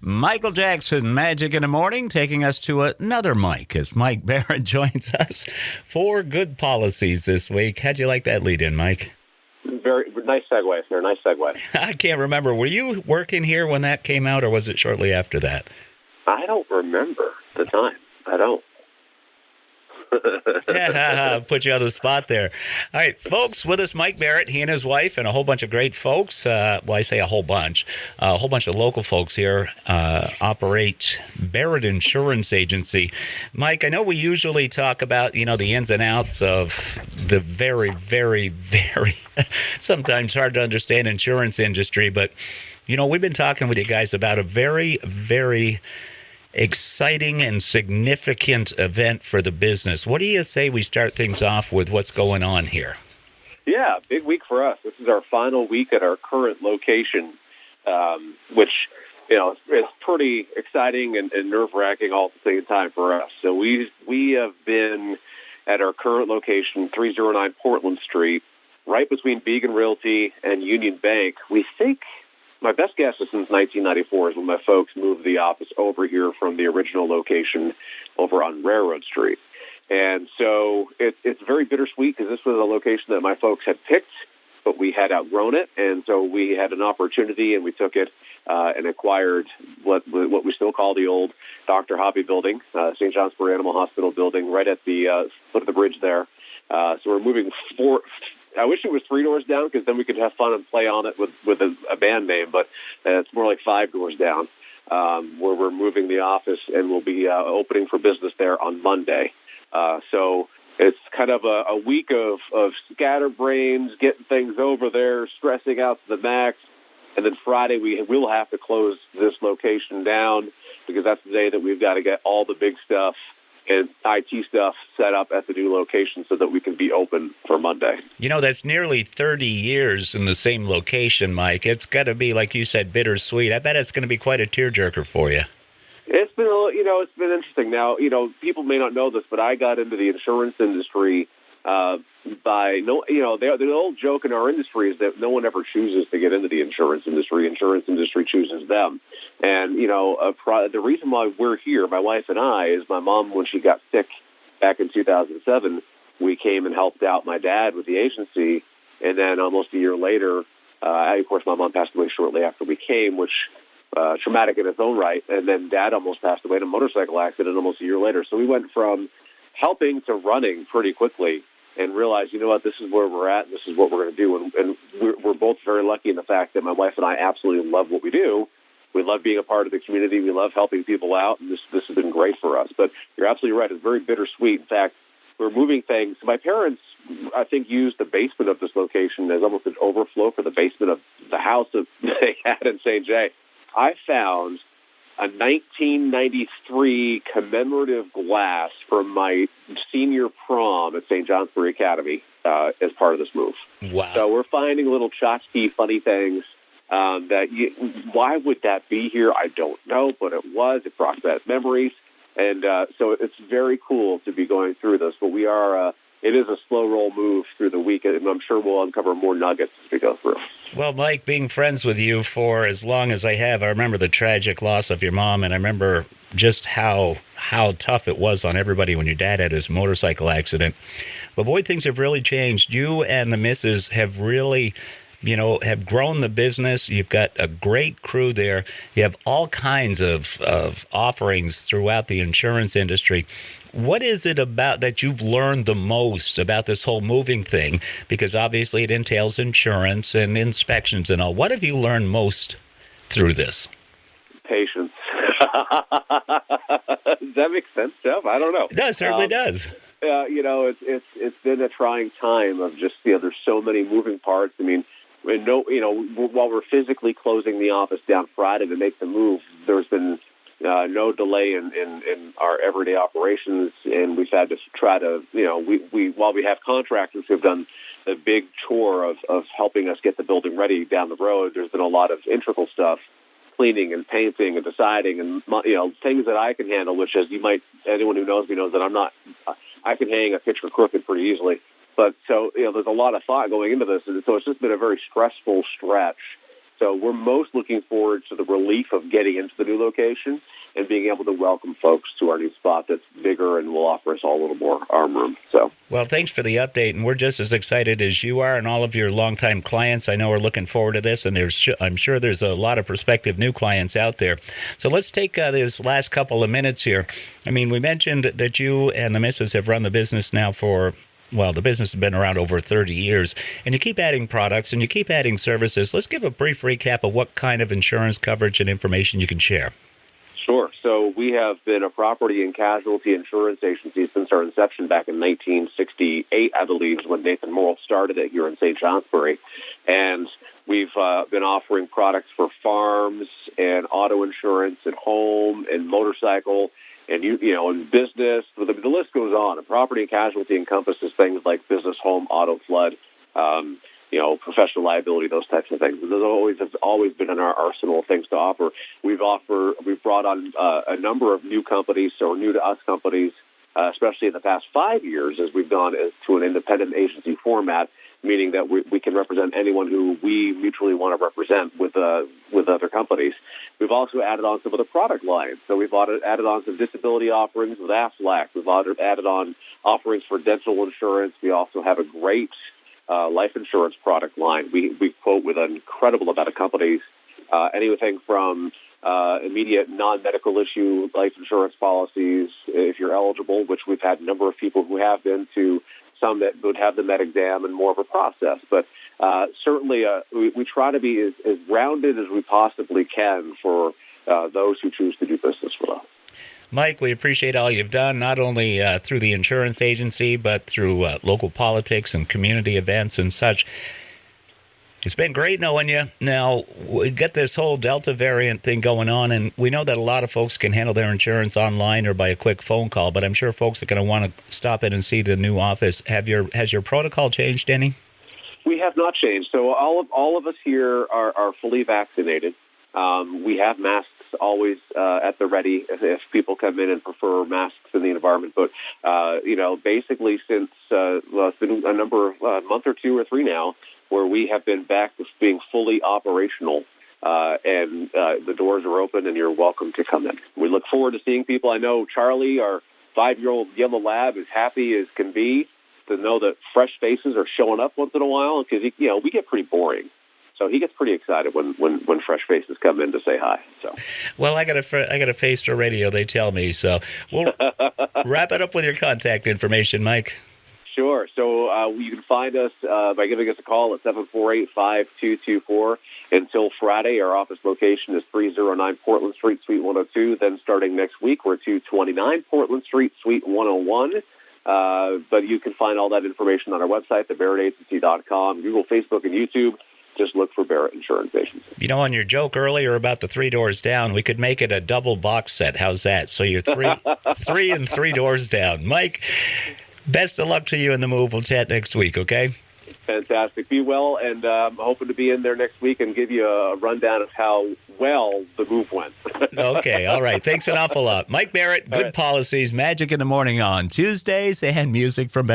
Michael Jackson, Magic in the Morning, taking us to another Mike as Mike Barrett joins us for Good Policies this week. How'd you like that lead in, Mike? Very nice segue, sir. Nice segue. I can't remember. Were you working here when that came out, or was it shortly after that? I don't remember the time. I don't. Yeah, put you on the spot there. All right, folks, with us, Mike Barrett, he and his wife, and a whole bunch of great folks. Well, I say a whole bunch of local folks here operate Barrett Insurance Agency. Mike, I know we usually talk about, the ins and outs of the very, very, very sometimes hard to understand insurance industry, but, we've been talking with you guys about a very, very exciting and significant event for the business. What do you say we start things off with what's going on here? Yeah, big week for us. This is our final week at our current location, which, is pretty exciting and nerve-wracking all at the same time for us. So we have been at our current location, 309 Portland Street, right between Beacon Realty and Union Bank. We think my best guess is since 1994 is when my folks moved the office over here from the original location over on Railroad Street. And so it's very bittersweet because this was a location that my folks had picked, but we had outgrown it. And so we had an opportunity and we took it and acquired what we still call the old Dr. Hobby building, St. Johnsbury Animal Hospital building right at the foot of the bridge there. So we're moving I wish it was 3 doors down because then we could have fun and play on it with a band name, but it's more like 5 doors down where we're moving the office and we'll be opening for business there on Monday. So it's kind of a week of scatterbrains, getting things over there, stressing out to the max, and then Friday we will have to close this location down because that's the day that we've got to get all the big stuff and IT stuff set up at the new location so that we can be open for Monday. That's nearly 30 years in the same location, Mike. It's got to be, like you said, bittersweet. I bet it's going to be quite a tearjerker for you. It's been, it's been interesting. Now, people may not know this, but I got into the insurance industry the old joke in our industry is that no one ever chooses to get into the insurance industry. Insurance industry chooses them. And, the reason why we're here, my wife and I, is my mom, when she got sick back in 2007, we came and helped out my dad with the agency. And then almost a year later, of course, my mom passed away shortly after we came, which traumatic in its own right. And then Dad almost passed away in a motorcycle accident almost a year later. So we went from helping to running pretty quickly and realized, this is where we're at, and this is what we're going to do. And we're both very lucky in the fact that my wife and I absolutely love what we do. We love being a part of the community. We love helping people out, and this has been great for us. But you're absolutely right. It's very bittersweet. In fact, we're moving things. My parents, I think, used the basement of this location as almost an overflow for the basement of the house that they had in St. Jay. I found a 1993 commemorative glass from my senior prom at St. Johnsbury Academy as part of this move. Wow. So we're finding little tchotchke funny things why would that be here? I don't know, but it was. It brought back memories. And so it's very cool to be going through this. But we are, it is a slow roll move through the week, and I'm sure we'll uncover more nuggets as we go through. Well, Mike, being friends with you for as long as I have, I remember the tragic loss of your mom, and I remember just how tough it was on everybody when your dad had his motorcycle accident. But boy, things have really changed. You and the missus have really, have grown the business. You've got a great crew there. You have all kinds of offerings throughout the insurance industry. What is it about that you've learned the most about this whole moving thing? Because obviously it entails insurance and inspections and all. What have you learned most through this? Patience. Does that make sense, Jeff? I don't know. It certainly does. It's been a trying time of just, there's so many moving parts. I mean, while we're physically closing the office down Friday to make the move, there's been no delay in our everyday operations, and we've had to try to, while we have contractors who have done the big chore of helping us get the building ready down the road, there's been a lot of integral stuff, cleaning and painting and deciding and, things that I can handle, which anyone who knows me knows that I can hang a picture crooked pretty easily. But so, there's a lot of thought going into this, and so it's just been a very stressful stretch. So we're most looking forward to the relief of getting into the new location and being able to welcome folks to our new spot that's bigger and will offer us all a little more arm room. So, well, thanks for the update, and we're just as excited as you are, and all of your longtime clients I know are looking forward to this, and I'm sure there's a lot of prospective new clients out there. So let's take this last couple of minutes here. I mean, we mentioned that you and the missus have run the business now for, well, the business has been around over 30 years, and you keep adding products and you keep adding services. Let's give a brief recap of what kind of insurance coverage and information you can share. Sure. So we have been a property and casualty insurance agency since our inception back in 1968, I believe, is when Nathan Morrill started it here in St. Johnsbury. And we've been offering products for farms and auto insurance and home and motorcycle and, and business. The list goes on. And property and casualty encompasses things like business, home, auto, flood, professional liability, those types of things. Those have always been in our arsenal of things to offer. We've brought on a number of new companies, or new to us companies, especially in the past 5 years, as we've gone to an independent agency format, meaning that we can represent anyone who we mutually want to represent with other companies. We've also added on some of the product lines. So we've added on some disability offerings with AFLAC. We've added on offerings for dental insurance. We also have a great life insurance product line. We quote with an incredible amount of companies, anything from immediate non-medical issue life insurance policies, if you're eligible, which we've had a number of people who have been, to some that would have the med exam and more of a process. But certainly we try to be as rounded as we possibly can for those who choose to do business with us. Mike, we appreciate all you've done, not only through the insurance agency, but through local politics and community events and such. It's been great knowing you. Now, we got this whole Delta variant thing going on, and we know that a lot of folks can handle their insurance online or by a quick phone call, but I'm sure folks are going to want to stop in and see the new office. Has your protocol changed any? We have not changed. So all of us here are fully vaccinated. We have masks always at the ready if people come in and prefer masks in the environment. But, basically since it's been a month or 2 or 3 now, where we have been back to being fully operational, and the doors are open and you're welcome to come in. We look forward to seeing people. I know Charlie, our 5-year-old yellow lab, is happy as can be to know that fresh faces are showing up once in a while, because, we get pretty boring. So he gets pretty excited when fresh faces come in to say hi. So, well, I got a face for radio, they tell me. So we'll wrap it up with your contact information, Mike. Sure. So you can find us by giving us a call at 748-5224 until Friday. Our office location is 309 Portland Street, Suite 102. Then starting next week, we're 229 Portland Street, Suite 101. But you can find all that information on our website, thebarrettagency.com, Google, Facebook, and YouTube. Just look for Barrett Insurance Agency. On your joke earlier about the 3 doors down, we could make it a double box set. How's that? So you're three and 3 doors down. Mike, best of luck to you in the move. We'll chat next week, okay? Fantastic. Be well, and I'm hoping to be in there next week and give you a rundown of how well the move went. Okay, all right. Thanks an awful lot. Mike Barrett, Good Policies, Magic in the Morning on Tuesdays, and music from